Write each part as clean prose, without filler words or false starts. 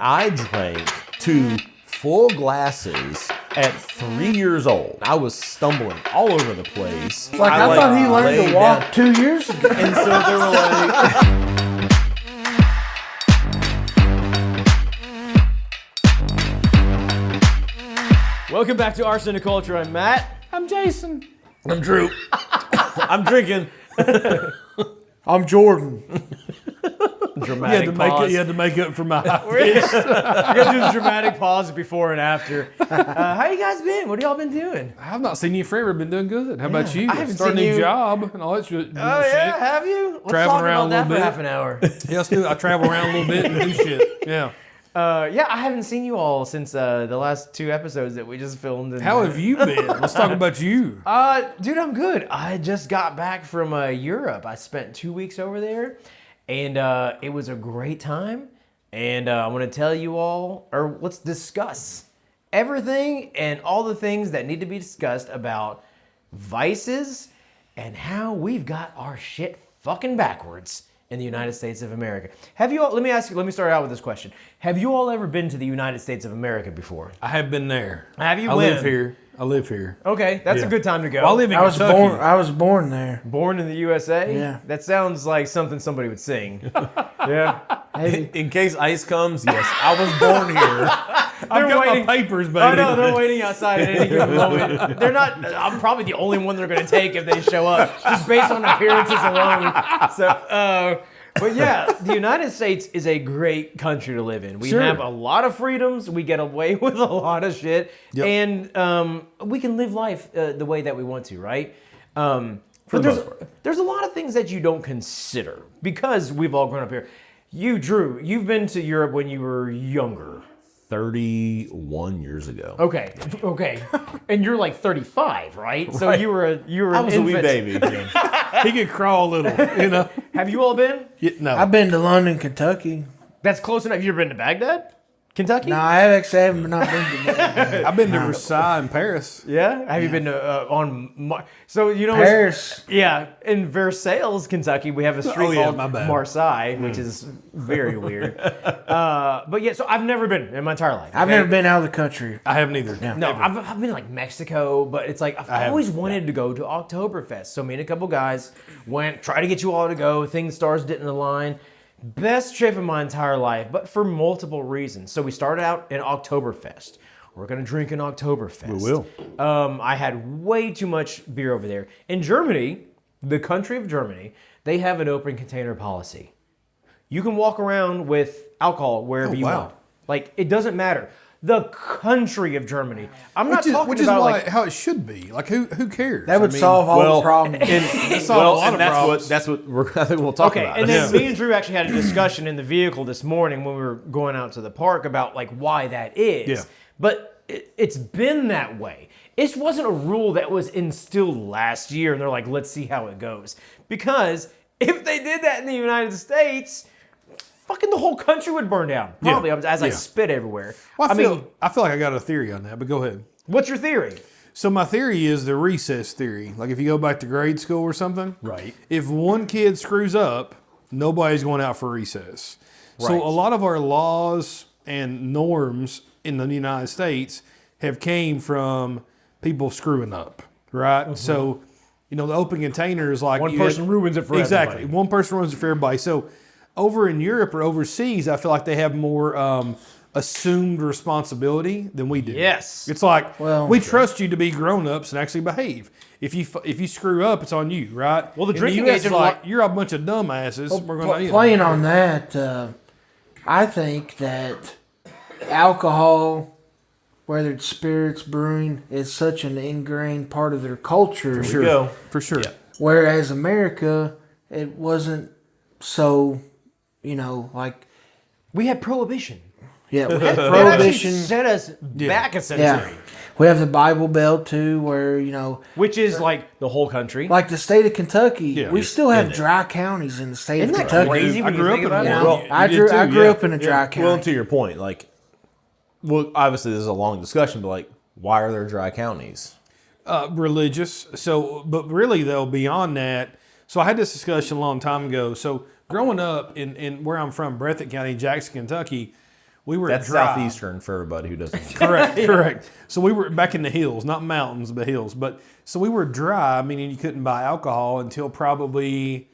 I drank 2 full glasses at 3 years old. I was stumbling all over the place. Like I thought he learned to walk 2 years ago. And so they were like... Welcome back to Arsenic Culture. I'm Matt. I'm Jason. I'm Drew. I'm drinking. I'm Jordon. Dramatic pause. You had to make up for my... We're gonna do the dramatic pause before and after. How you guys been? What have y'all been doing? I've not seen you forever. Been doing good. How about you? I haven't Starting seen a new you- job and all that shit. Oh yeah, have you? Let's Traveling talk around about a that little for bit. half an hour. Yeah, let's do it. I travel around a little bit and do shit. Yeah. Yeah, I haven't seen you all since the last 2 episodes that we just filmed. And, How have you been? Let's talk about you. Dude, I'm good. I just got back from Europe. I spent 2 weeks over there, and it was a great time. And I want to tell you all, or let's discuss everything and all the things that need to be discussed about vices and how we've got our shit fucking backwards in the United States of America. Have you all, let me start out with this question. Have you all ever been to the United States of America before? I have been there. Have you? I When? live here. I live here. Okay, that's a Yeah. good time to go. Well, I live in I was Kentucky. born there. Born in the USA? Yeah. That sounds like something somebody would sing. Yeah. In case ice comes, yes, I was born here. I've got waiting- my papers, baby. I know, they're waiting outside at any given moment. They're not, I'm probably the only one they're going to take if they show up, just based on appearances alone. So, but yeah, the United States is a great country to live in. We Sure. have a lot of freedoms. We get away with a lot of shit. Yep. And we can live life the way that we want to, right? But the there's, most part. there's a lot of things that you don't consider because we've all grown up here. You, Drew, you've been to Europe when you were younger. 31 years ago. Okay, and you're like 35, right? So Right. you were I an was a wee infant. baby. He could crawl a little, you know. Have you all been? Yeah, no. I've been to London, Kentucky. That's close enough. You ever been to Baghdad, Kentucky? No, I have actually haven't not been to London. I've been to Versailles in Paris. Yeah. Have you been to So you know, what's- Paris. yeah, in Versailles, Kentucky, we have a street Oh, yeah, called my bad. Marseille, which is very weird. But yeah, so I've never been in my entire life. I've okay? never been out of the country. I haven't either. No, I've been to like Mexico, but it's like I've always wanted to go to Oktoberfest. So me and a couple guys went, tried to get you all to go. Things, stars didn't align. Best trip of my entire life, but for multiple reasons. So we started out in Oktoberfest. We're gonna drink an Oktoberfest. We will. I had way too much beer over there. In Germany, the country of Germany, they have an open container policy. You can walk around with alcohol wherever you wow. want. Like, it doesn't matter. The country of Germany. I'm not talking which is about why, like. how it should be. Like, who cares? That would I mean, solve all well, the problems. solve a lot of that's problems. what we're, I think we'll talk Okay, about. and then Yeah. me and Drew actually had a discussion in the vehicle this morning when we were going out to the park about like why that is. Yeah. But it's been that way. It wasn't a rule that was instilled last year, and they're like, let's see how it goes. Because if they did that in the United States, fucking the whole country would burn down. Probably as I Yeah. spit everywhere. Well, I mean, I feel like I got a theory on that, but go ahead. what's your theory? So my theory is the recess theory. Like if you go back to grade school or something, Right. if one kid screws up, nobody's going out for recess. Right. So a lot of our laws and norms in the United States have came from people screwing up, right? So, you know, the open container is like One you person ruins it for exactly. everybody. One person ruins it for everybody. So over in Europe or overseas, I feel like they have more assumed responsibility than we do. Yes. It's like, Well, we trust you to be grown-ups and actually behave. If you screw up, it's on you, right? Well, the In drinking US, age it's of like, you're a bunch of dumbasses. We're going to Playing on that, I think that alcohol, whether it's spirits, brewing, is such an ingrained part of their culture. Here we go. For sure. Yeah. Whereas America, it wasn't so, like, We had prohibition. yeah, we had That actually prohibition. set us back a century. Yeah. We have the Bible Belt too, where, Which is like the whole country. like the state of Kentucky, Yeah, we still have in it. dry counties in the state Isn't of that Kentucky. crazy I when you grew think up in about it? one. You know, You I did grew too, I grew yeah. up in a dry county. Well, and to your point, like, well, obviously this is a long discussion, but like, why are there dry counties? Religious. So, but really though, beyond that, so I had this discussion a long time ago. So growing up in where I'm from, Breathitt County, Jackson, Kentucky, we were That's dry. southeastern for everybody who doesn't know. Correct. So we were back in the hills, not mountains, but hills. But so we were dry, meaning you couldn't buy alcohol until probably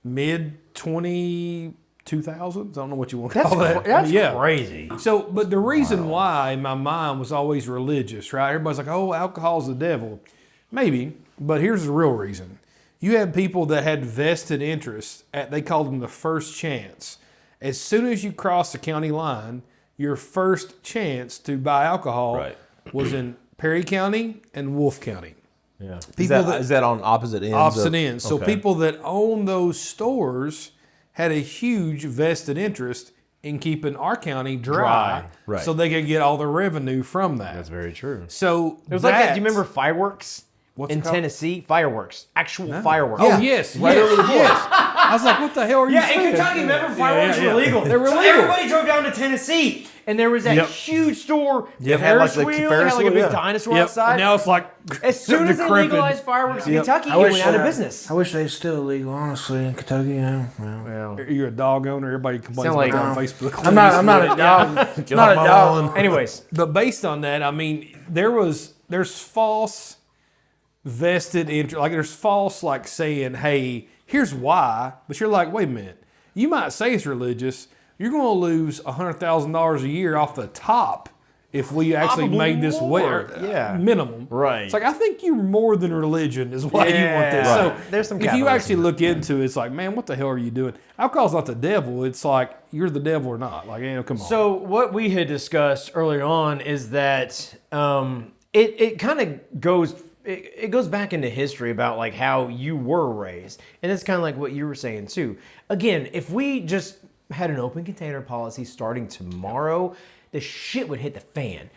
mid 2000s. I don't know what you want to call that. That's Yeah. crazy. So, but the reason why in my mind was always religious, right? Everybody's like, oh, alcohol's the devil. Maybe, but here's the real reason. You had people that had vested interest, they called them the first chance. As soon as you cross the county line, your first chance to buy alcohol Right. was in Perry County and Wolfe County. Yeah. Is that on opposite ends? Opposite ends. So okay. people that own those stores had a huge vested interest in keeping our county dry. Right. So they could get all the revenue from that. That's very true. So It was like that. Do you remember fireworks What's in it called? Tennessee? Fireworks. Actual fireworks. Oh, yes. I was like, what the hell are you Yeah, saying? in Kentucky, remember fireworks yeah. were legal. They were so legal. everybody drove down to Tennessee, and there was that Yep. huge store, Yep. Ferris Had like the wheel, Ferris had like a wheel, big yeah. dinosaur Yep. outside. Now it's like As soon as they decrepit. legalized fireworks in Yep. Kentucky, I it wish went out of business. I wish they still illegal, honestly, in Kentucky. Yeah. Well, Well, You're a dog owner. Everybody complains Sound like- about that on Facebook. I'm not a dog. Not a dog. anyways, But based on that, I mean, there's false vested interest. Like there's false like saying, hey, here's why. But you're like, wait a minute. You might say it's religious. You're going to lose $100,000 a year off the top if we actually Probably made this way. more. Yeah. Minimum. Right. It's like, I think you're more than religion is why you want this. Yeah. So Right. There's some if you capitalism. actually look into it, it's like, man, what the hell are you doing? Alcohol's not the devil. It's like, you're the devil or not. Like, come on. so what we had discussed earlier on is that it kind of goes. It goes back into history about like how you were raised, and it's kind of like what you were saying too. Again, if we just had an open container policy starting tomorrow, the shit would hit the fan.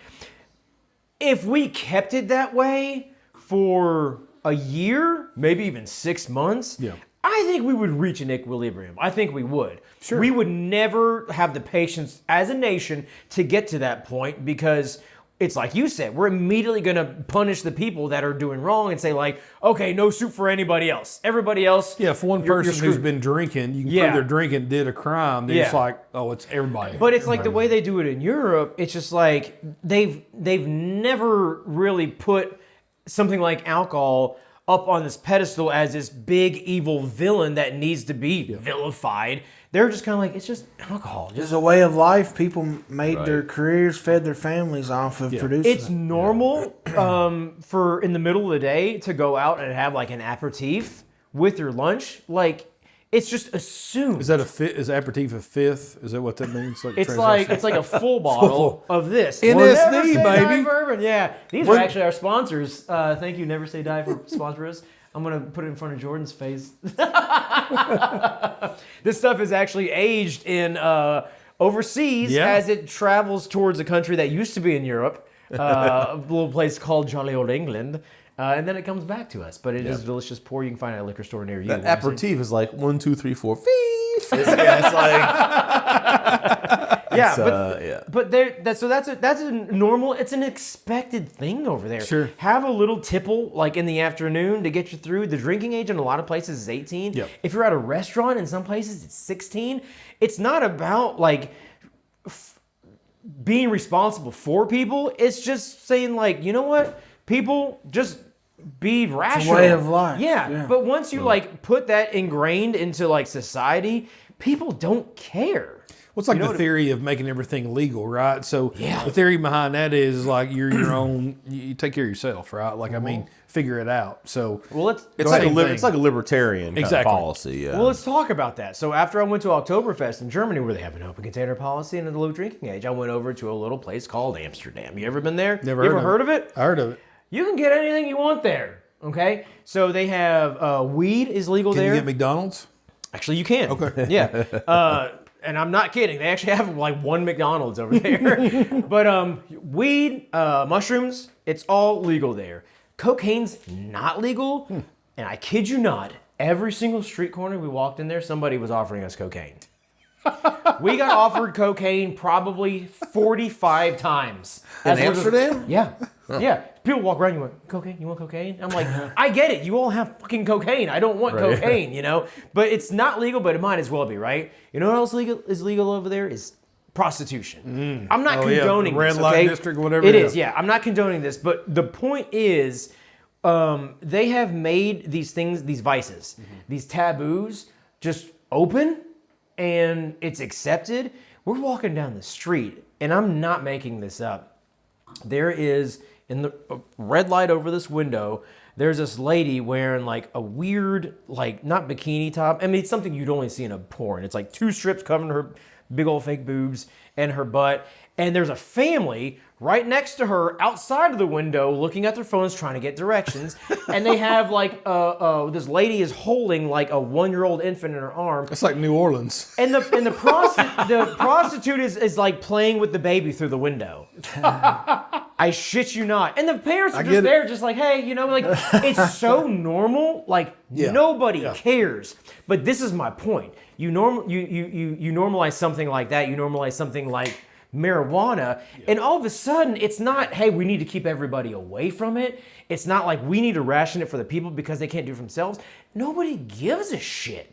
If we kept it that way for a year, maybe even 6 months, Yeah. I think we would reach an equilibrium. I think we would. Sure. We would never have the patience as a nation to get to that point because it's like you said, we're immediately going to punish the people that are doing wrong and say like, okay, no soup for anybody else. Everybody else. yeah, if one you're person who's screwed. been drinking, you can Yeah. prove their drinking did a crime, then it's Yeah. like, oh, it's everybody. But it's like the way they do it in Europe, it's just like they've never really put something like alcohol up on this pedestal as this big evil villain that needs to be vilified. They're just kind of like, it's just alcohol. It's a way of life. People made their careers, fed their families off of producing It's normal for in the middle of the day to go out and have like an aperitif with your lunch. Like it's just assumed. Is that is aperitif a fifth? Is that what that means? It's like a full bottle of this. NSD, Never Say Die baby. Bourbon. Yeah, these are actually our sponsors. Thank you, Never Say Die, for sponsoring us. I'm gonna put it in front of Jordan's face. This stuff is actually aged in overseas Yeah. as it travels towards a country that used to be in Europe, a little place called Jolly Old England. And then it comes back to us, but it is delicious pour you can find at a liquor store near you. That You know what I'm saying? aperitif is like 1, 2, 3, 4, beef. It's like Yeah, but that's a normal. It's an expected thing over there. Sure. Have a little tipple like in the afternoon to get you through. The drinking age in a lot of places is 18. Yep. If you're at a restaurant, in some places it's 16. It's not about like being responsible for people. It's just saying like, you know what, people just be rational. way of life. Yeah. But once you like put that ingrained into like society, people don't care. What's like the theory of making everything legal, right? So Yeah. the theory behind that is like you're your own. You take care of yourself, right? Like I mean, figure it out. So Well, let's it's go like ahead. it's like a libertarian kind of Exactly. policy. Yeah. Well, let's talk about that. So after I went to Oktoberfest in Germany, where they have an open container policy and a low drinking age, I went over to a little place called Amsterdam. You ever been there? Never You heard ever of heard of it? I heard of it. You can get anything you want there. Okay, so they have weed is legal Can there. you get McDonald's? Actually, you can. Okay. Yeah. And I'm not kidding. They actually have like one McDonald's over there. But weed, mushrooms, it's all legal there. Cocaine's not legal. And I kid you not, every single street corner we walked in there, somebody was offering us cocaine. We got offered cocaine probably 45 times. In As we're just- Amsterdam? Yeah. Yeah. People walk around, you want cocaine? You want cocaine? I'm like, I get it. You all have fucking cocaine. I don't want cocaine, you know? But it's not legal, but it might as well be, right? You know what else is legal over there? Is prostitution. I'm not Oh, yeah, condoning the red this, light okay? district, whatever, It yeah. is, yeah. I'm not condoning this, but the point is, they have made these things, these vices, these taboos, just open, and it's accepted. We're walking down the street, and I'm not making this up. There is, in the red light over this window, there's this lady wearing like a weird, like not bikini top. I mean, it's something you'd only see in a porn. It's like 2 strips covering her big old fake boobs and her butt. And there's a family right next to her outside of the window looking at their phones trying to get directions. And they have like, this lady is holding like a 1-year-old infant in her arm. It's like New Orleans. And the prostitute is like playing with the baby through the window. I shit you not. And the parents are just there, just like, hey, you know, like it's so normal, like nobody cares. But this is my point. You normalize something like that. You normalize something like marijuana, and all of a sudden, it's not, hey, we need to keep everybody away from it. It's not like we need to ration it for the people because they can't do it for themselves. Nobody gives a shit.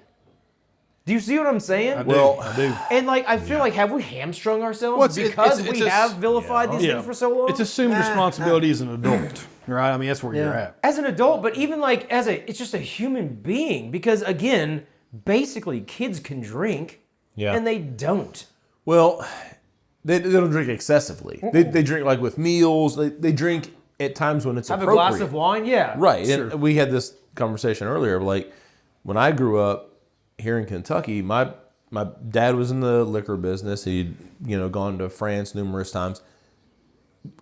Do you see what I'm saying? I do. And like, I feel like, have we hamstrung ourselves because we have vilified these things for so long? It's assumed responsibility as an adult, right? I mean, that's where you're at. As an adult, but even like it's just a human being, because again, basically kids can drink and they don't. Well, they don't drink excessively. They drink like with meals. They drink at times when it's Have appropriate. a glass of wine, yeah. Right. And we had this conversation earlier. Like when I grew up here in Kentucky, my dad was in the liquor business. He'd gone to France numerous times.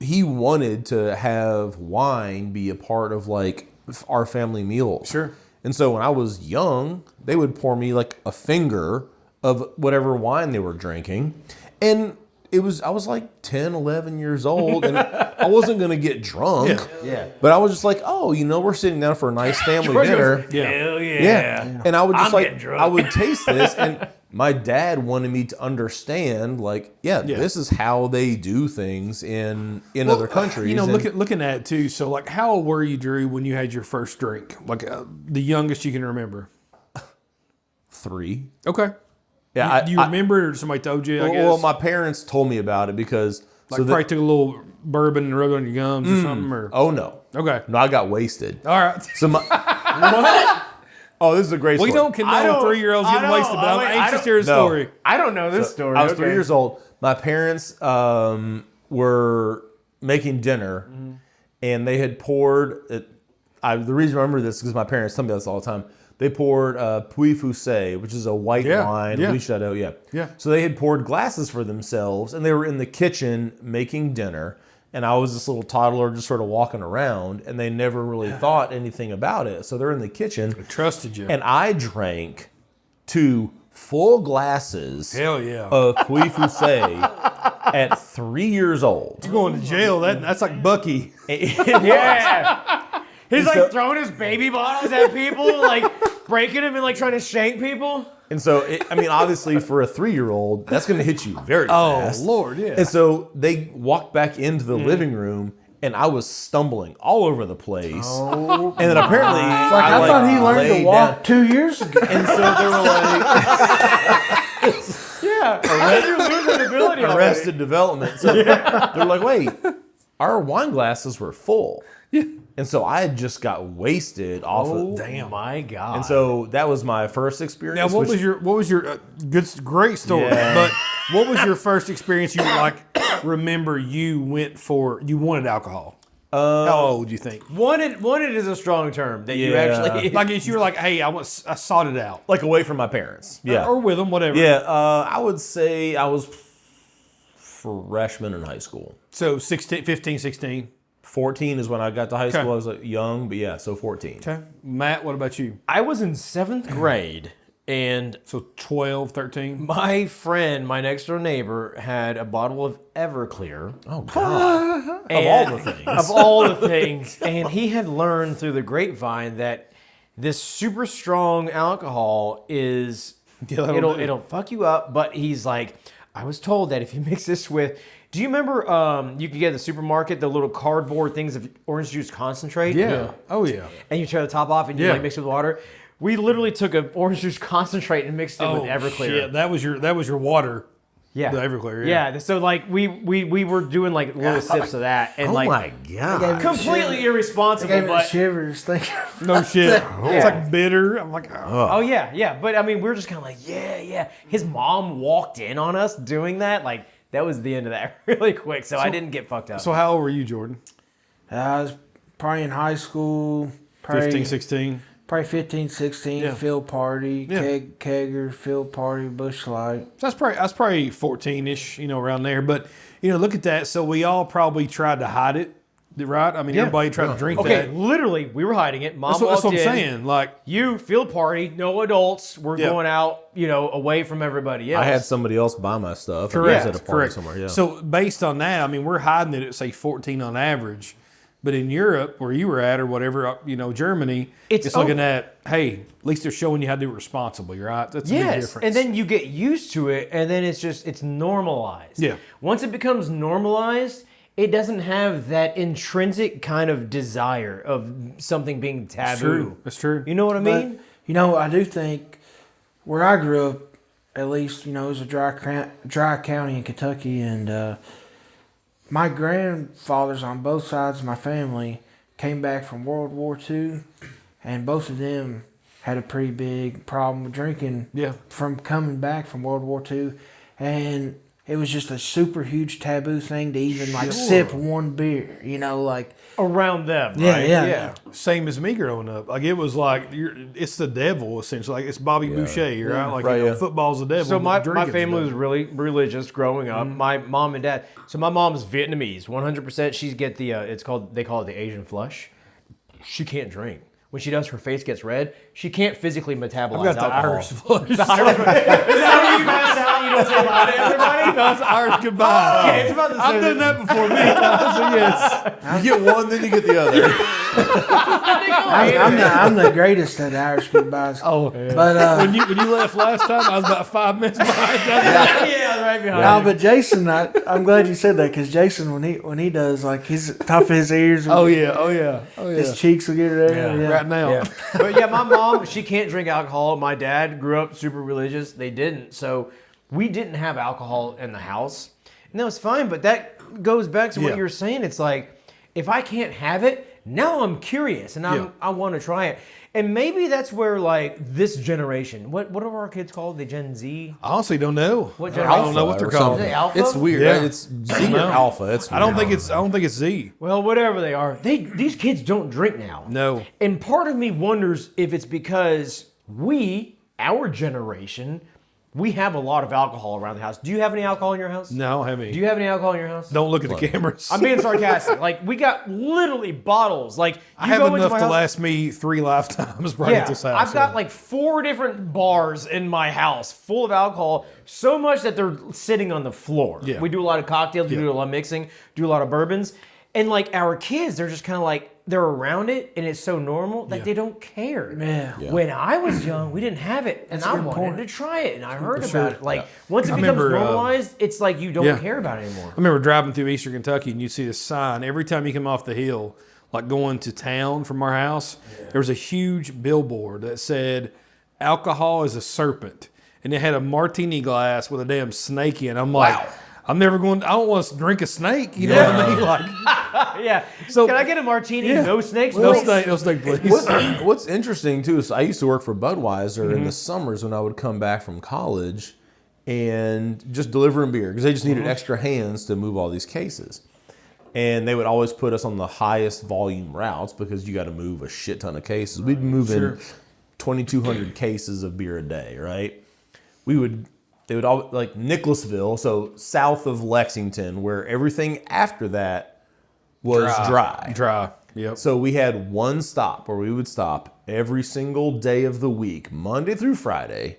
He wanted to have wine be a part of like our family meals. Sure. And so when I was young, they would pour me like a finger of whatever wine they were drinking. And I was like 10, 11 years old, and I wasn't going to get drunk. Yeah. But I was just like, oh, we're sitting down for a nice family dinner. Hell yeah. Yeah. And I would just getting drunk. I would taste this, and my dad wanted me to understand, like, this is how they do things in other countries. Looking at it too. So, like, how old were you, Drew, when you had your first drink? Like, the youngest you can remember? 3. Okay. Yeah. Do you remember it, or somebody told you? I guess. Well, my parents told me about it because probably took a little bourbon and rubbed it on your gums or something. Or oh no. Okay. No, I got wasted. All right. So what? Oh, this is a great story. We don't condone 3-year-olds getting wasted, but I'm anxious to hear a story. I don't know this story. I was 3 years old. My parents were making dinner, and they had poured. The reason I remember this is because my parents tell me this all the time. They poured Puy Fusé, which is a white wine, Louis Chateau, yeah. So they had poured glasses for themselves, and they were in the kitchen making dinner. And I was this little toddler just sort of walking around, and they never really thought anything about it. So they're in the kitchen. I trusted you. And I drank 2 full glasses Hell yeah. of Puy Fusé at 3 years old. You're going to jail. That's like Bucky. Yeah. He's like throwing his baby bottles at people, like breaking them and like trying to shank people. And so, obviously for a 3-year-old, that's going to hit you very fast. Oh, Lord, yeah. And so they walked back into the living room, and I was stumbling all over the place. Oh, and then apparently, I thought he learned to walk 2 years ago. And so they were like, You're losing ability already. Arrested Development. So they're like, wait, our wine glasses were full. Yeah. And so I had just got wasted off of. Damn, my God. And so that was my first experience. Now, what was your great story? Yeah. But what was your first experience? You remember you wanted alcohol. How old do you think? Wanted is a strong term that you actually. Like if you were like, hey, I sought it out. Like away from my parents. Yeah. Or with them, whatever. Yeah. I would say I was freshman in high school. So 15, 16. 14 is when I got to high school. Okay. I was young, but so 14. Okay. Matt, what about you? I was in 7th grade, and So 12, 13. my friend, my next door neighbor, had a bottle of Everclear. Oh, God. And- Of all the things. Of all the things. And he had learned through the grapevine that this super strong alcohol is it'll fuck you up. But he's like, I was told that if you mix this with, do you remember you could get at the supermarket the little cardboard things of orange juice concentrate? Yeah. Oh yeah. And you tear the top off and you like mix it with water. We literally took an orange juice concentrate and mixed it with Everclear. Shit. That was your water. Yeah. The Everclear, Yeah. So like we were doing like little sips of that, and Oh like my god! completely irresponsible. Gave me the But shivers. Thinking No shit. Yeah. It's like bitter. I'm like, oh. oh yeah. But I mean, we were just kind of like, yeah. His mom walked in on us doing that. Like that was the end of that really quick. So I didn't get fucked up. So how old were you, Jordan? I was probably in high school. Probably, 15, 16? Probably 15, 16. Yeah. Field party, Yeah. kegger, field party, bush light. So that's probably 14-ish, around there. But, look at that. So we all probably tried to hide it, right? I mean, everybody tried to drink okay, that. literally, we were hiding it. Mom That's what walked I'm in. saying. Like, You field party, no adults. We're Yeah. going out, away from everybody else. I had somebody else buy my stuff. and correct, I was at a party correct. somewhere. Yeah. So based on that, I mean, we're hiding it at, say, 14 on average. But in Europe, where you were at or whatever, Germany, it's looking at, hey, at least they're showing you how to do it responsibly, right? That's a big Yes, difference. and then you get used to it, and then it's normalized. Yeah. Once it becomes normalized, it doesn't have that intrinsic kind of desire of something being taboo. That's true. That's true. You know what I mean? But, I do think where I grew up, at least, it was a dry county in Kentucky, and my grandfathers on both sides of my family came back from World War II, and both of them had a pretty big problem with drinking from coming back from World War II. And it was just a super huge taboo thing to even sip one beer, Around them, Yeah, right? yeah. Same as me growing up. Like, it was like, it's the devil, essentially. Like, it's Bobby Boucher, right? Like, Right, yeah. football's the devil. So but my drinking's family the was devil. really religious growing up. My mom and dad. So my mom's Vietnamese, 100%. She's get the they call it the Asian flush. She can't drink. When she does, her face gets red. She can't physically metabolize I've got the alcohol. Irish flush. The Irish flush. Is that when you pass out? You don't say bye to everybody. That's Irish goodbye. Yeah, it's about the I've same. done that before me. So yes. you get one, then you get the other. I'm the greatest at Irish goodbyes. Oh, But when you left last time, I was about 5 minutes behind. Yeah, right behind. no, but Jason, I'm glad you said that, because Jason, when he does, like, his top of his ears, Oh yeah. his cheeks will get red. Yeah. Right now. Yeah. But yeah, my mom, she can't drink alcohol. My dad grew up super religious. They didn't. So we didn't have alcohol in the house. And that was fine. But that goes back to what you were saying. It's like, if I can't have it, now I'm curious and I want to try it. And maybe that's where, like, this generation, what are our kids called? The Gen Z? I honestly don't know. What I don't know what they're or called. something. Is it alpha? It's weird. Yeah. Right? It's Z or alpha. It's I don't weird. think it's Z. Well, whatever they are, these kids don't drink now. No. And part of me wonders if it's because our generation, we have a lot of alcohol around the house. Do you have any alcohol in your house? No, heavy. Do you have any alcohol in your house? Don't look at the cameras. I'm being sarcastic. Like, we got literally bottles. Like, you I have go into enough my to house- last me 3 lifetimes right Yeah, at this house. I've got like 4 different bars in my house full of alcohol, so much that they're sitting on the floor. Yeah. We do a lot of cocktails, we do a lot of mixing, do a lot of bourbons. And like our kids, they're just kind of like, they're around it and it's so normal that they don't care. Yeah. When I was young, we didn't have it. And That's a I good wanted point. to try it and I heard sure. about it. Like, once it I becomes remember, normalized, it's like you don't care about it anymore. I remember driving through Eastern Kentucky and you'd see this sign every time you come off the hill, like going to town from our house. There was a huge billboard that said, "Alcohol is a serpent," and it had a martini glass with a damn snake in. I'm like, I don't want to drink a snake. You know what I mean? Like, Yeah. So- can I get a martini? No snakes, no please? snake, please. What's interesting too is I used to work for Budweiser in Mm-hmm. the summers when I would come back from college and just delivering beer because they just needed extra hands to move all these cases. And they would always put us on the highest volume routes because you got to move a shit ton of cases. We'd be moving 2,200 cases of beer a day, right? They would all like Nicholasville, so south of Lexington, where everything after that was dry. Dry. Yep. So we had one stop where we would stop every single day of the week, Monday through Friday,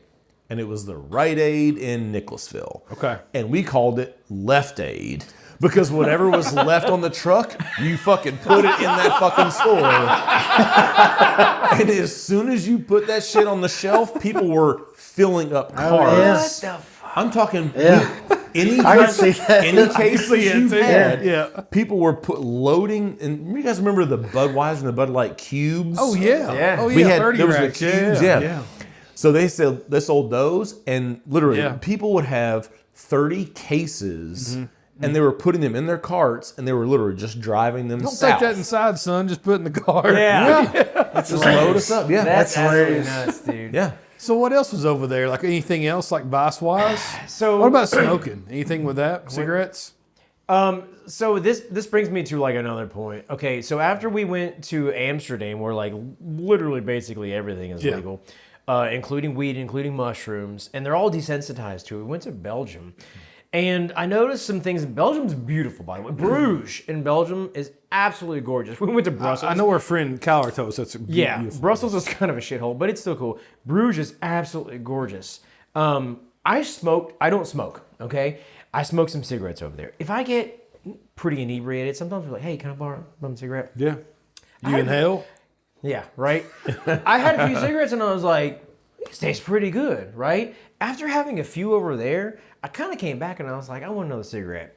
and it was the Rite Aid in Nicholasville. Okay. And we called it Left Aid because whatever was left on the truck, you fucking put it in that fucking store. And as soon as you put that shit on the shelf, people were filling up cars. yeah. I'm talking any I can see that. any cases you had. Yeah. People were loading, and you guys remember the Budweiser and the Bud Light cubes? Oh yeah. Yeah. Oh yeah. We had 30 there was the racks. cubes, Yeah. So they sold those, and literally Yeah. people would have 30 cases, and they were putting them in their carts, and they were literally just driving them Don't south. take that inside, son. Just put it in the car. Just load us up. Yeah, That's hilarious. nuts, dude. yeah. So what else was over there? Like anything else, like vice wise? So What about smoking? Anything with that? Cigarettes? So this brings me to like another point. Okay, so after we went to Amsterdam, where like literally basically everything is legal, including weed, including mushrooms, and they're all desensitized to it. We went to Belgium, and I noticed some things. Belgium's beautiful, by the way. Bruges in Belgium is absolutely gorgeous. We went to Brussels. I know our friend Kyler told us that's Yeah, beautiful. Brussels is kind of a shithole, but it's still cool. Bruges is absolutely gorgeous. I don't smoke, okay? I smoke some cigarettes over there. If I get pretty inebriated, sometimes we're like, hey, can I borrow a cigarette? Yeah. You inhale? Yeah, right? I had a few cigarettes and I was like, this tastes pretty good, right? After having a few over there, I kind of came back and I was like, I want another cigarette.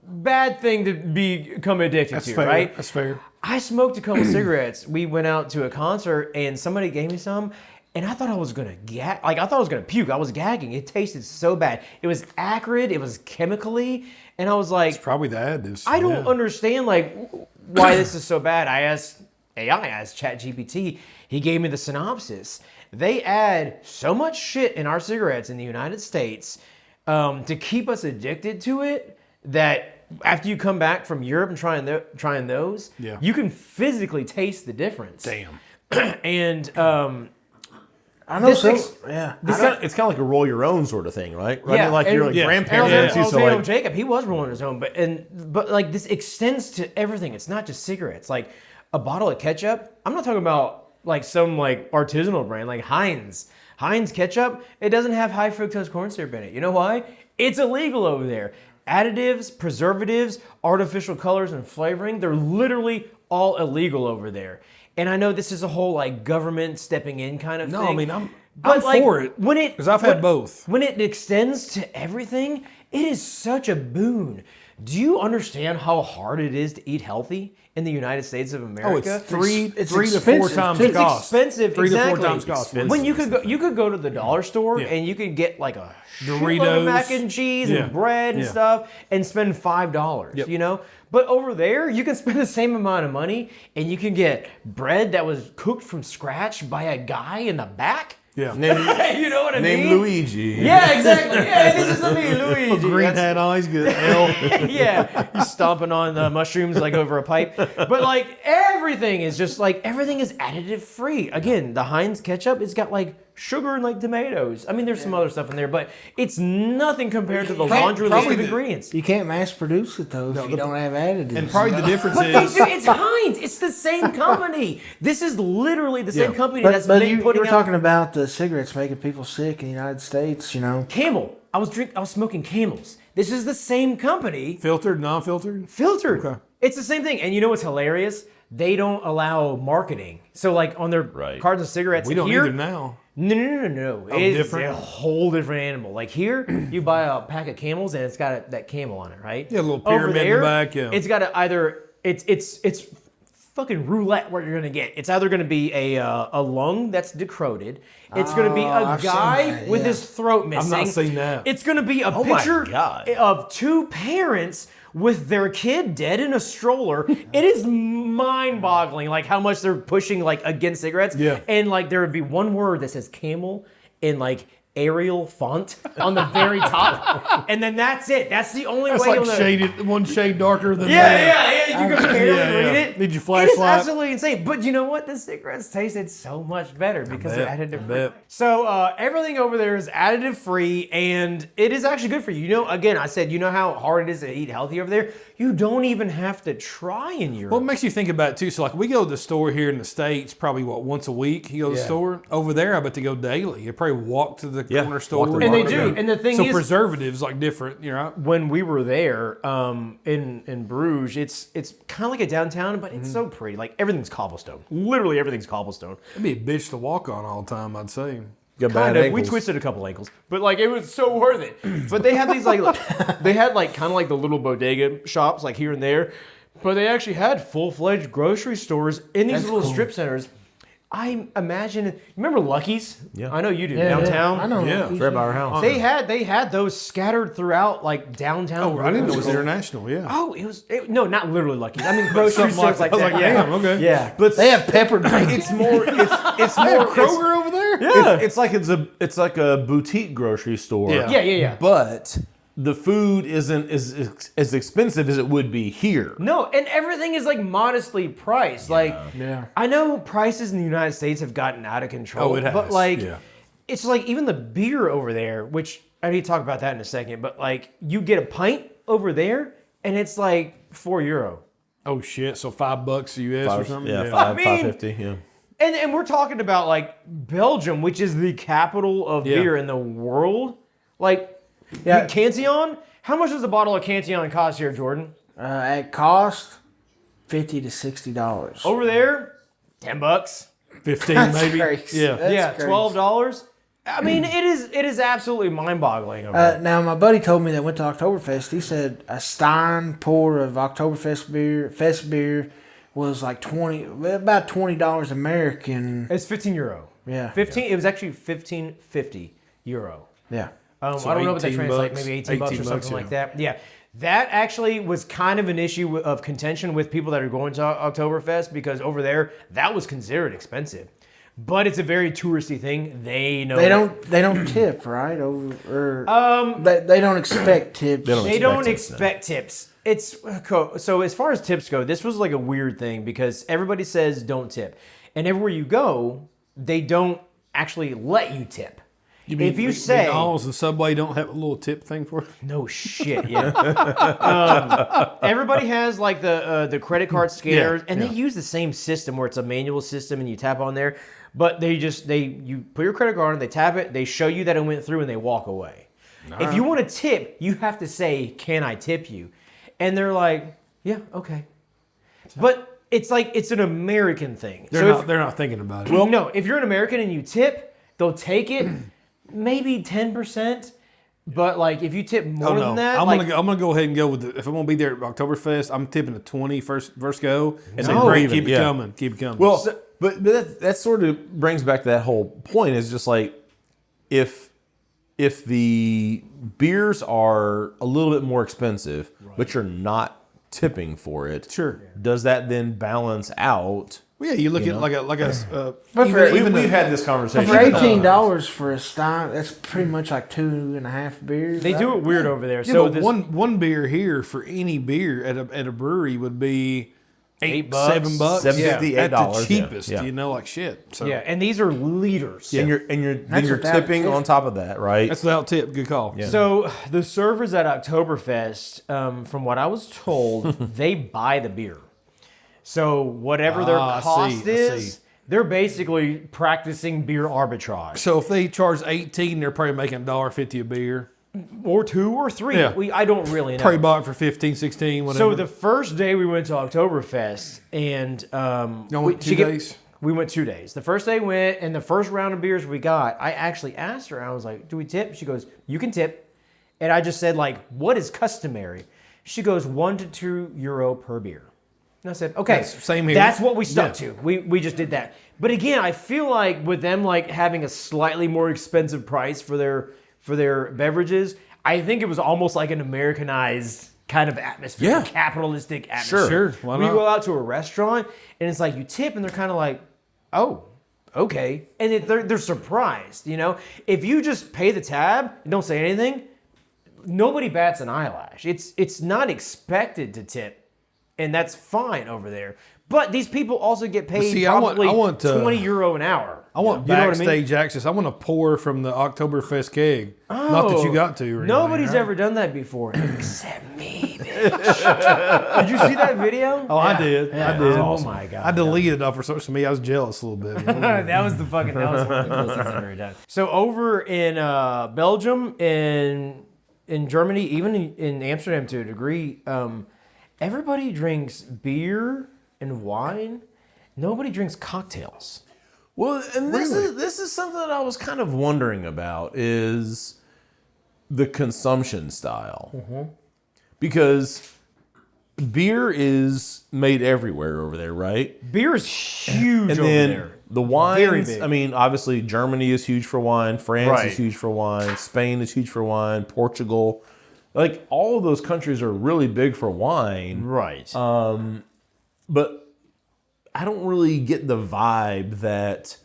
Bad thing to become addicted That's to, fair. right? That's fair. I smoked a couple cigarettes. We went out to a concert and somebody gave me some, and I thought I was gonna gag. Like I thought I was gonna puke. I was gagging. It tasted so bad. It was acrid. It was chemically, and I was like, Probably the additives. I don't understand like why this is so bad. I asked ChatGPT. He gave me the synopsis. They add so much shit in our cigarettes in the United States to keep us addicted to it that after you come back from Europe and trying those, you can physically taste the difference. Damn. And I know yeah. It's kind of like a roll your own sort of thing, right? I Yeah, mean, like and- your Yeah. grandparents I was used to saying, like. Jacob, he was rolling his own, but like this extends to everything. It's not just cigarettes. Like a bottle of ketchup. I'm not talking about like some like artisanal brand like Heinz. Heinz ketchup. It doesn't have high fructose corn syrup in it. You know why? It's illegal over there. Additives, preservatives, artificial colors, and flavoring. They're literally all illegal over there. And I know this is a whole like government stepping in kind of thing. No, I mean, I'm like, for it. When it Because I've had both. When it extends to everything, it is such a boon. Do you understand how hard it is to eat healthy in the United States of America? Oh, it's three to four expensive, times too. It's cost. expensive. 3 exactly. to 4 times cost. When you could go to the dollar store and you could get like a shitload Doritos. of mac and cheese Yeah. and bread and Yeah. stuff and spend $5. Yep. You know, but over there you can spend the same amount of money and you can get bread that was cooked from scratch by a guy in the back. Yeah. You know what I mean? Named Luigi. Yeah, exactly. Yeah, this is me, Luigi. Green That's- hat on, he's good. L. yeah, he's stomping on mushrooms like over a pipe. But like everything is just like everything is additive free. Again, the Heinz ketchup, it's got like sugar and like tomatoes. I mean, there's some other stuff in there, but it's nothing compared to the laundry list of ingredients. You can't mass produce it though if you don't have additives. And probably the difference But they is... do, it's Heinz. It's the same company. This is literally the same company but, that's but been you putting were out talking about the cigarettes making people sick in the United States, you know. Camel. I was smoking Camels. This is the same company. Filtered, non-filtered? Filtered. Okay. It's the same thing. And you know what's hilarious? They don't allow marketing. So like on their cartons of cigarettes We don't here, either now. No. Oh, It's different? a whole different animal. Like here, you buy a pack of Camels and it's got that camel on it, right? Yeah, a little Over pyramid in the there, back, yeah. It's got to either it's fucking roulette what you're gonna get. It's either gonna be a lung that's decroded. It's gonna be a I've seen guy that, with yeah. his throat missing. not seen that. It's gonna be a my picture God. of two parents with their kid dead in a stroller. It is mind-boggling, like how much they're pushing like against cigarettes. Yeah. And like there would be one word that says camel in like Arial font on the very top, and then that's it. That's the only It's way like you'll know. shaded, one shade darker than Yeah. You can barely Yeah, read yeah. it. Need your It is flashlight? absolutely insane. But you know what? The cigarettes tasted so much better because they're bet, I additive bet. free. So everything over there is additive free, and it is actually good for you. You know, again, I said, you know how hard it is to eat healthy over there? You don't even have to try in Europe. Well, it makes you think about it too. So, like, we go to the store here in the States probably once a week. You go to the store over there. I bet they go daily. You probably walk to the corner store, walk to the And they market. do. And the thing so is, preservatives like different. You know, when we were there in Bruges, it's kind of like a downtown, but it's so pretty. Like everything's cobblestone. Literally everything's cobblestone. it'd be a bitch to walk on all the time. I'd say. Got Kind bad of. We ankles. twisted a couple ankles, but like it was so worth it. But they had these like they had like kind of like the little bodega shops like here and there, but they actually had full-fledged grocery stores in these little strip centers. I imagine. Remember Lucky's? Yeah. I know you do. Yeah, Downtown. I know. Yeah. He's- Right by our house. They had those scattered throughout like downtown. Oh, I didn't know it was Greenville. international. Yeah. Oh, no, not literally Lucky's. I mean grocery Something like stores like that. I that. was like, yeah. damn, okay. Yeah. But They have pepper drink. it's more. It's They have more. Kroger over there. Yeah. It's like a boutique grocery store. Yeah. Yeah. But the food isn't as expensive as it would be here. No, and everything is like modestly priced. Like, Yeah. I know prices in the United States have gotten out of control. Oh, it has, But like, yeah. it's like even the beer over there, which I need to talk about that in a second. But like, you get a pint over there, and it's like €4. Oh shit! So $5 US or something. Yeah, I mean- $5.50. Yeah. And we're talking about like Belgium, which is the capital of Yeah. beer in the world. Like, Yeah. Cantillon. How much does a bottle of Cantillon cost here, Jordan? At cost, $50 to $60. Over there, $10. 15 That's maybe. crazy. Yeah. That's Yeah, crazy. $12. I mean, it is absolutely mind-boggling over there. Now, my buddy told me that went to Oktoberfest. He said a Stein pour of Oktoberfest beer was like about $20 American. It's €15. Yeah. 15. It was actually €15.50. Yeah. So I don't know what that 18 translates. bucks. Maybe 18 bucks or 18 something bucks, like yeah. that. Yeah. That actually was kind of an issue of contention with people that are going to Oktoberfest because over there that was considered expensive. But it's a very touristy thing. They know They don't tip, right? They don't expect tips. They don't tips, no. expect tips. It's so as far as tips go, this was like a weird thing because everybody says don't tip, and everywhere you go, they don't actually let you tip. If you say McDonald's and Subway don't have a little tip thing for it. no shit, yeah. Everybody has like the credit card scanners, and they use the same system where it's a manual system, and you tap on there. But you put your credit card on, they tap it, they show you that it went through, and they walk away. If you want to tip, you have to say, "Can I tip you?" And they're like, "Yeah, okay." But it's like it's an American thing. They're not thinking about it. Well, no, if you're an American and you tip, they'll take it, maybe 10%. But like if you tip more than that, I'm like, gonna go ahead and go with the, if I'm gonna be there at Oktoberfest, I'm tipping a 20 first go, and No. then Even, keep it yeah. coming, keep it coming. Well, but that sort of brings back to that whole point. Is just like if the beers are a little bit more expensive, but you're not tipping for it, Sure. does that then balance out? well, yeah, you look at know? like a But for, We've had this conversation. for $18 for a Stein, that's pretty much like 2.5 beers. they do it weird over there. yeah, So but one beer here for any beer at a brewery would be $8, $7, $7.50, at the $8, cheapest. yeah. You know, like shit. So yeah, and these are liters. and you're That's you're without tipping tip. on top of that, right? that's without tip. Good call. Yeah. So the servers at Oktoberfest, from what I was told, they buy the beer. So whatever their I cost see. is, they're basically practicing beer arbitrage. So if they charge 18, they're probably making $1.50 a beer. Or 2 or 3. Yeah. I don't really know. Probably bought it for 15, 16, whatever. So the first day we went to Oktoberfest, and Y'all went 2 days? We went 2 days. The first day went, and the first round of beers we got, I actually asked her. I was like, "Do we tip?" She goes, "You can tip," and I just said like, "What is customary?" She goes, €1 to €2 per beer. And I said, "Okay, Same here. That's what we stuck Yeah. to. We just did that." But again, I feel like with them like having a slightly more expensive price for their beverages, I think it was almost like an Americanized kind of atmosphere, Yeah. capitalistic atmosphere. Sure, why We not? go out to a restaurant and it's like you tip and they're kind of like, "Oh, okay," and they're surprised. You know, if you just pay the tab and don't say anything, nobody bats an eyelash. It's not expected to tip, and that's fine over there. But these people also get paid see, I want- probably I want to- €20 an hour. I want You know what I mean? backstage access. I want to pour from the Oktoberfest keg. Not that you got to. Or anything, Nobody's right? ever done that before, except me, bitch. Did you see that video? Oh, I did. I did. Oh my god. I deleted it off for social media. I was jealous a little bit. That was one of the coolest things I've ever done. So over in Belgium, in Germany, even in Amsterdam to a degree, everybody drinks beer and wine. Nobody drinks cocktails. Well, and this is something that I was kind of wondering about is the consumption style. Because beer is made everywhere over there, right? Beer is huge And over then there. the Very wines, big. I mean, obviously Germany is huge for wine, France Right. is huge for wine, Spain is huge for wine, Portugal. Like all of those countries are really big for wine. Right. But I don't really get the vibe that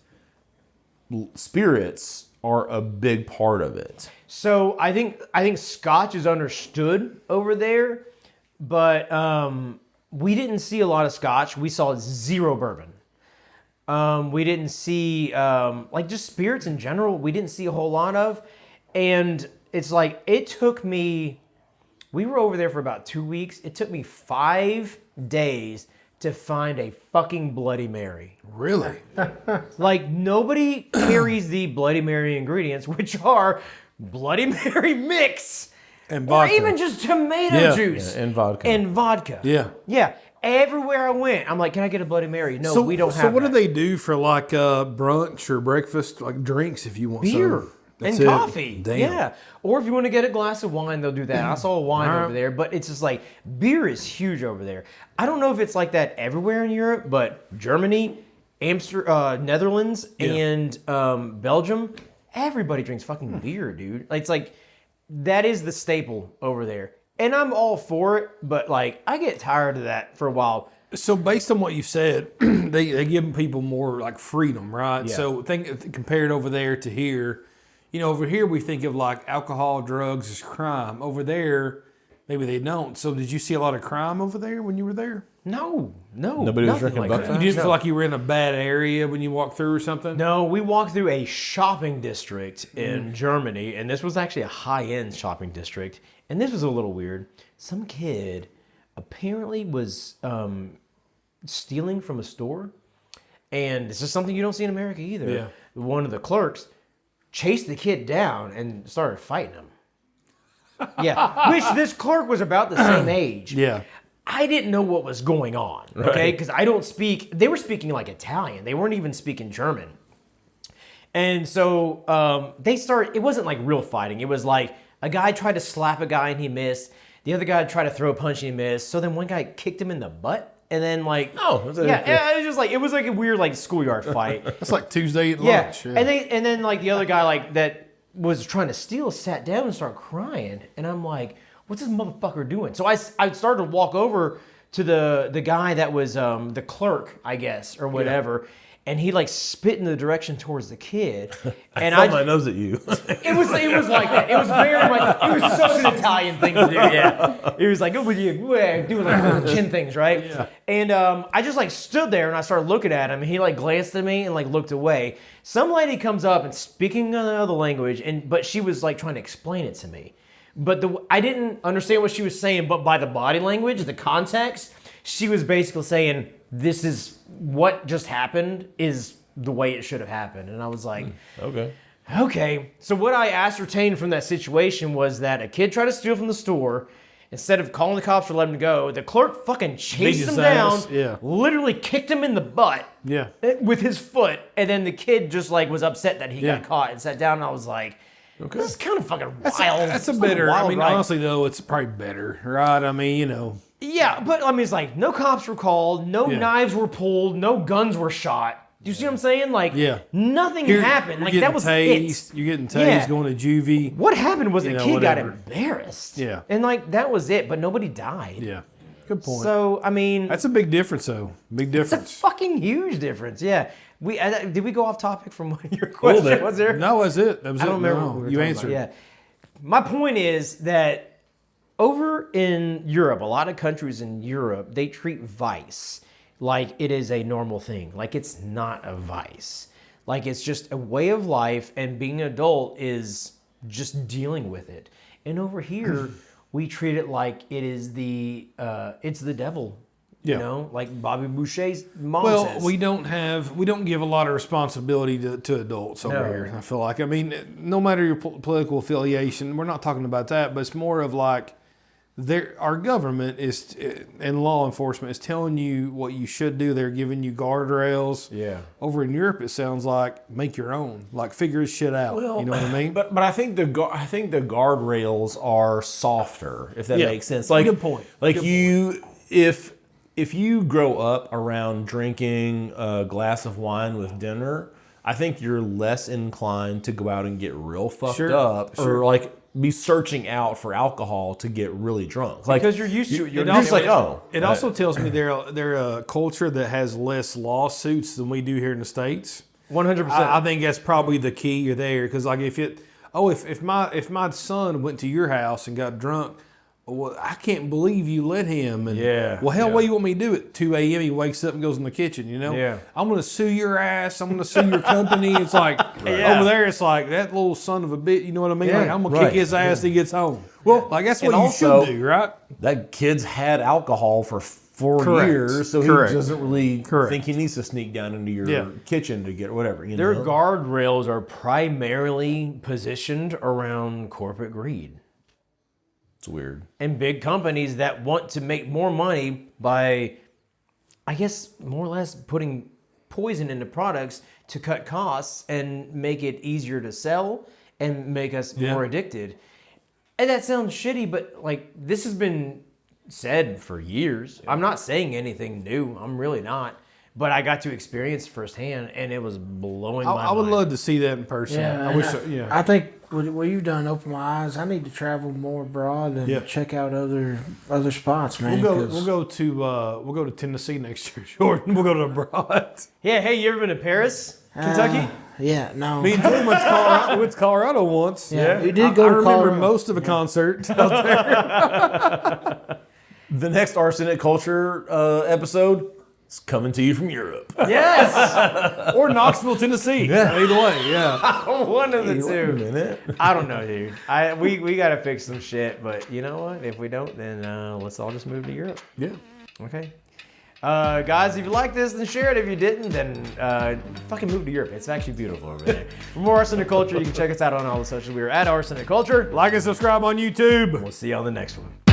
spirits are a big part of it. So I think Scotch is understood over there, but we didn't see a lot of Scotch. We saw zero bourbon. We didn't see like just spirits in general. We didn't see a whole lot of, and it's like it took me. We were over there for about 2 weeks. It took me 5 days to find a fucking Bloody Mary. Really? Like nobody carries the Bloody Mary ingredients, which are Bloody Mary mix And or vodka. even just tomato Yeah. juice And vodka. and vodka. Yeah. Yeah. Everywhere I went, I'm like, can I get a Bloody Mary? No, So we don't have So what that. do they do for like brunch or breakfast, like drinks if you want Beer some? and That's it. coffee. Damn. Yeah. Or if you want to get a glass of wine, they'll do that. I saw a wine All right. over there, but it's just like beer is huge over there. I don't know if it's like that everywhere in Europe, but Germany, Netherlands, and Belgium, everybody drinks fucking beer, dude. It's like that is the staple over there. And I'm all for it, but like I get tired of that for a while. So based on what you said, they give people more like freedom, right? Yeah. So think compared over there to here, you know, over here we think of like alcohol, drugs as crime. Over there, maybe they don't. So did you see a lot of crime over there when you were there? No. Nobody was nothing drinking like Buckeye? that. You didn't No. feel like you were in a bad area when you walked through or something? No, we walked through a shopping district in Germany, and this was actually a high-end shopping district. And this was a little weird. Some kid apparently was stealing from a store, and this is something you don't see in America either. Yeah. One of the clerks chased the kid down and started fighting him. Yeah, which this clerk was about the same age. Yeah. I didn't know what was going on, okay? Because I don't speak, they were speaking like Italian. They weren't even speaking German. And so they started, it wasn't like real fighting. It was like a guy tried to slap a guy and he missed. The other guy tried to throw a punch and he missed. So then one guy kicked him in the butt. And then like, Oh, that's yeah, it was just like, it was like a weird like schoolyard fight. That's like Tuesday at Yeah. lunch. And then like the other guy like that was trying to steal sat down and started crying. And I'm like, what's this motherfucker doing? So I started to walk over to the guy that was the clerk, I guess, or whatever. And he like spit in the direction towards the kid. And I my nose at you. it was like that. It was very much, it was such an Italian thing to do. Yeah. It was like, oh, doing like chin things, right? Yeah. And I just like stood there and I started looking at him. And he like glanced at me and like looked away. Some lady comes up and speaking another language, but she was like trying to explain it to me. But I didn't understand what she was saying, but by the body language, the context, she was basically saying, this is what just happened is the way it should have happened. And I was like, okay. So what I ascertained from that situation was that a kid tried to steal from the store. Instead of calling the cops or letting him go, the clerk fucking chased him his down, ass, yeah. literally kicked him in the butt Yeah. with his foot. And then the kid just like was upset that he Yeah. got caught and sat down. And I was like, this is kind of fucking wild. That's a It's better, wild I mean, ride. honestly though, it's probably better, right? I mean, you know. Yeah, but I mean, it's like no cops were called, no Yeah. knives were pulled, no guns were shot. Do you see what I'm saying? Like, Yeah. nothing You're- happened. you're Like getting that was tased, it. You're getting tased, Yeah. going to juvie. What happened was the You know, kid got whatever. embarrassed. Yeah. and like that was it. But nobody died. Yeah. Good point. So I mean, That's a big difference though. Big it's a difference. fucking huge difference. Yeah. Did we go off topic from what your question bit. was there? No, that's it. That was I don't it. remember No, what we were you talking answered. about. Yeah. My point is that over in Europe, a lot of countries in Europe, they treat vice like it is a normal thing. Like it's not a vice. Like it's just a way of life, and being an adult is just dealing with it. And over here, we treat it like it is it's the devil. Yeah. You know, like Bobby Boucher's mom Well, says. we don't give a lot of responsibility to adults over No. here. I feel like, I mean, no matter your political affiliation, we're not talking about that, but it's more of like our government is and law enforcement is telling you what you should do. They're giving you guardrails. Yeah. Over in Europe, it sounds like make your own, like figure this shit out. You know what I mean? But I think the guardrails are softer, if that Yeah. makes sense. Like Good point. Like Good you, if you grow up around drinking a glass of wine with dinner, I think you're less inclined to go out and get real fucked up or like be searching out for alcohol to get really drunk. Like, because you're used to it. You're just like, oh. It also tells me they're a culture that has less lawsuits than we do here in the States. 100%. I think that's probably the key. You're there because like if my son went to your house and got drunk, well, I can't believe you let him. And well, hell, what do you want me to do at 2 a.m.? He wakes up and goes in the kitchen. You know, I'm gonna sue your ass. I'm gonna sue your company. It's like over there, it's like that little son of a bitch. You know what I mean? Like I'm gonna kick his ass till he gets home. Well, like that's what you should do, right? That kid's had alcohol for 4 years, so he doesn't really think he needs to sneak down into your kitchen to get whatever. You Their know? guardrails are primarily positioned around corporate greed. It's weird. And big companies that want to make more money by, I guess, more or less putting poison into products to cut costs and make it easier to sell and make us more addicted. And that sounds shitty, but like this has been said for years. I'm not saying anything new. I'm really not. But I got to experience firsthand, and it was blowing my mind. I would love to see that in person. Yeah, I think what you've done opened my eyes. I need to travel more abroad and check out other spots, man. We'll go to Tennessee next year, Jordan. We'll go to abroad. Yeah, hey, you ever been to Paris, Kentucky? Yeah, no. Me and Jordan went to Colorado once. Yeah, we did go I to remember Colorado. most of a concert out there. The next Arsenic Culture episode is coming to you from Europe. Yes! Or Knoxville, Tennessee. Yeah. Either way, yeah. One of the two. Wait a minute. I don't know, dude. We got to fix some shit, but you know what? If we don't, then let's all just move to Europe. Yeah. Okay. Guys, if you like this, then share it. If you didn't, then fucking move to Europe. It's actually beautiful over there. For more Arsenic Culture, you can check us out on all the socials. We are at Arsenic Culture. Like and subscribe on YouTube. We'll see you on the next one.